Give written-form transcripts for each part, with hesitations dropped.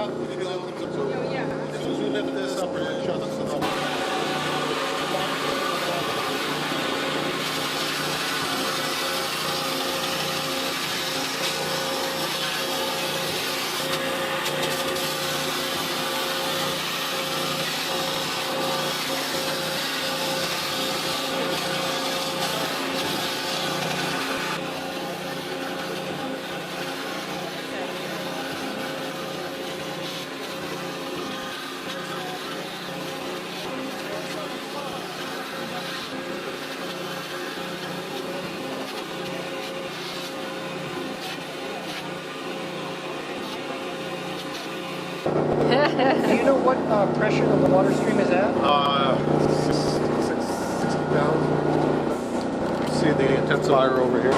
maybe that opens up. So as soon as we lift this up, we're going to shut this up. Do you know what pressure the water stream is at? 60 pounds. See the intensifier over here.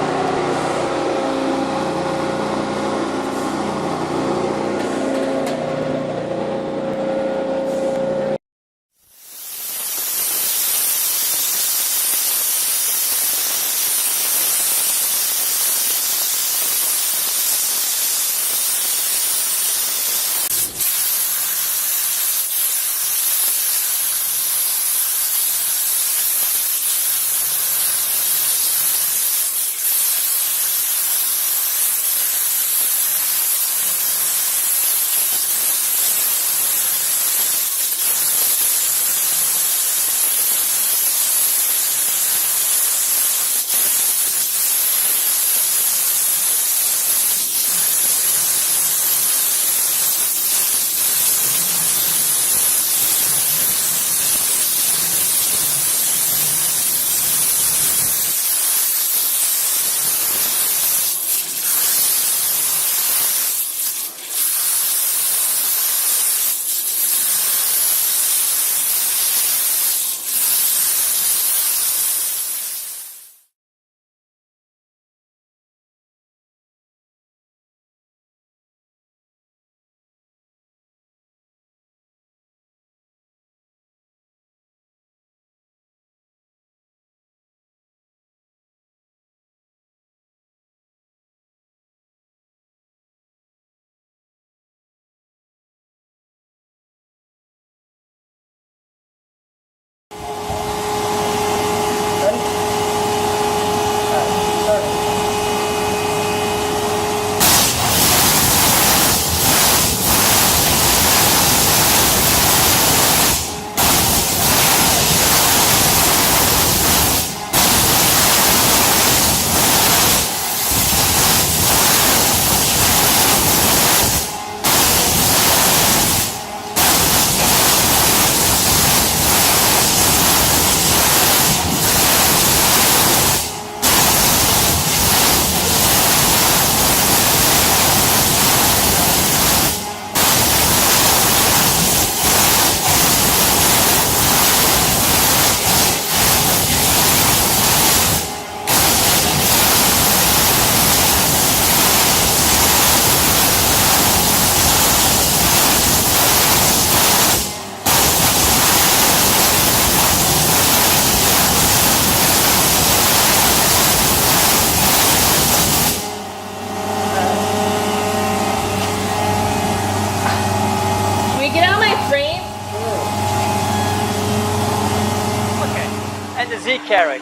And the Z carriage,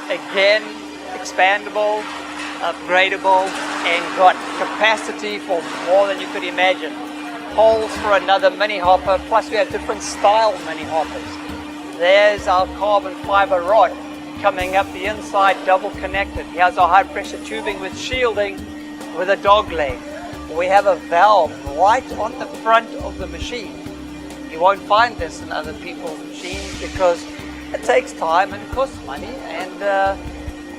again, expandable, upgradable, and got capacity for more than you could imagine. Holes for another mini hopper, plus we have different style mini hoppers. There's our carbon fiber rod coming up the inside, double connected. Here's our high pressure tubing with shielding with a dog leg. We have a valve right on the front of the machine. You won't find this in other people's machines because it takes time and costs money,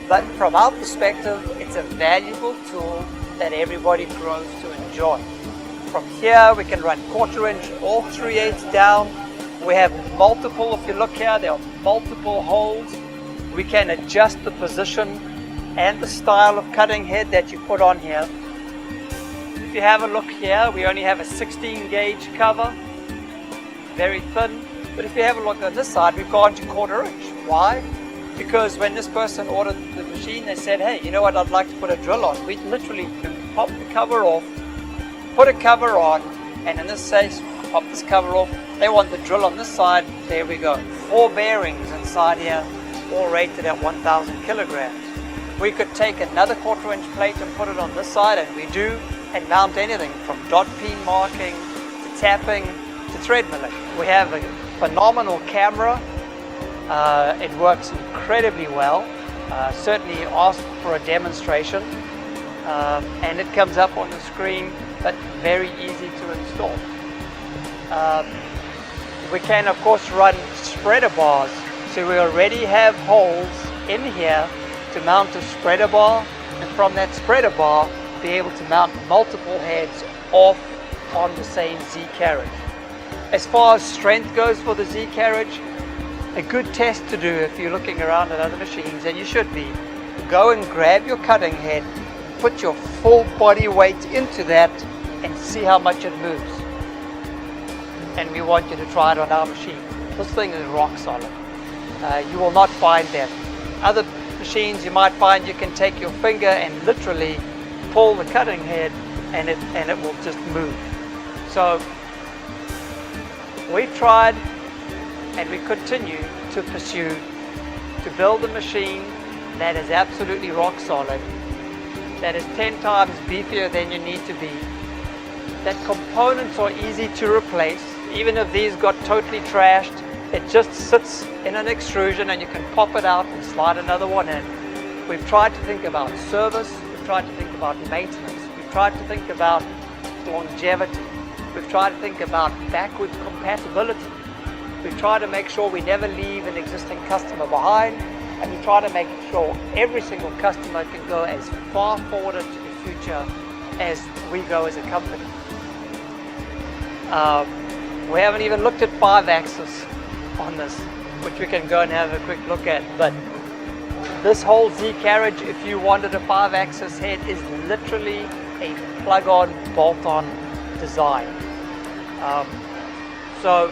but from our perspective, it's a valuable tool that everybody grows to enjoy. From here, we can run 1/4 inch or 3/8 down. We have multiple, if you look here, there are multiple holes. We can adjust the position and the style of cutting head that you put on here. If you have a look here, we only have a 16 gauge cover, very thin. But if you have a look on this side, we've gone to 1/4 inch. Why? Because when this person ordered the machine, they said, hey, you know what, I'd like to put a drill on. We literally can pop the cover off, put a cover on, And in this case, pop this cover off. They want the drill on this side. There we go. 4 bearings inside here, all rated at 1,000 kilograms. We could take another 1/4 inch plate and put it on this side, and we do, and mount anything from dot peen marking to tapping to thread milling. We have a phenomenal camera. It works incredibly well. Certainly ask for a demonstration, and it comes up on the screen, but very easy to install. We can of course run spreader bars, so we already have holes in here to mount a spreader bar, and from that spreader bar be able to mount multiple heads off on the same Z carriage. As far as strength goes for the Z carriage, a good test to do if you're looking around at other machines, and you should be, go and grab your cutting head, put your full body weight into that and see how much it moves. And we want you to try it on our machine. This thing is rock solid. You will not find that. Other machines you might find you can take your finger and literally pull the cutting head and it will just move. So we tried and we continue to pursue to build a machine that is absolutely rock solid, that is 10 times beefier than you need to be, that components are easy to replace. Even if these got totally trashed, it just sits in an extrusion and you can pop it out and slide another one in. We've tried to think about service, we've tried to think about maintenance, we've tried to think about longevity, we've tried to think about backwards compatibility. We've tried to make sure we never leave an existing customer behind, and we try to make sure every single customer can go as far forward into the future as we go as a company. We haven't even looked at 5-axis on this, which we can go and have a quick look at, but this whole Z carriage, if you wanted a 5-axis head, is literally a plug-on, bolt-on design. So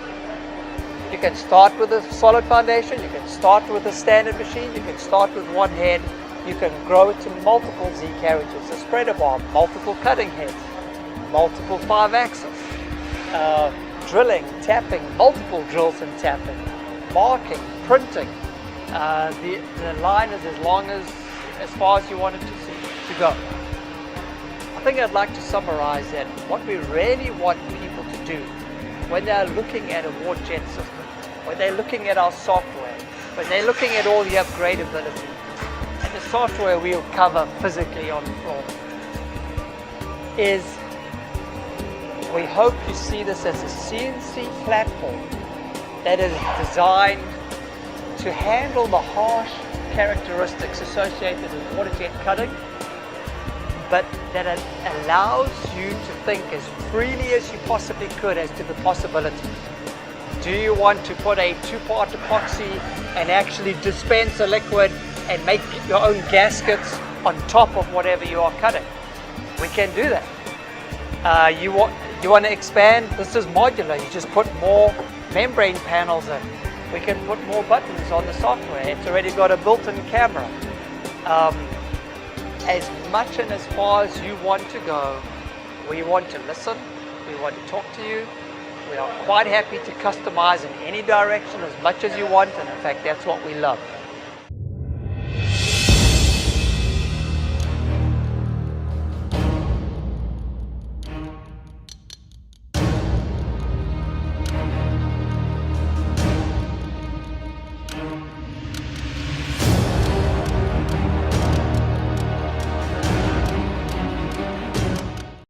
you can start with a solid foundation, you can start with a standard machine, you can start with one head, you can grow it to multiple Z carriages, a spreader bar, multiple cutting heads, multiple 5-axis, drilling, tapping, multiple drills and tapping, marking, printing. The line is as far as you want it to go. I think I'd like to summarize that what we really want people to do when they're looking at a Warjet system, when they're looking at our software, when they're looking at all the upgradability, and the software we'll cover physically on the floor, is we hope you see this as a CNC platform that is designed to handle the harsh characteristics associated with Warjet cutting, but that it allows you to think as freely as you possibly could as to the possibilities. Do you want to put a 2-part epoxy and actually dispense a liquid and make your own gaskets on top of whatever you are cutting? We can do that. You want to expand? This is modular. You just put more membrane panels in. We can put more buttons on the software. It's already got a built-in camera. As much and as far as you want to go, we want to listen, we want to talk to you. We are quite happy to customize in any direction as much as you want, and in fact that's what we love.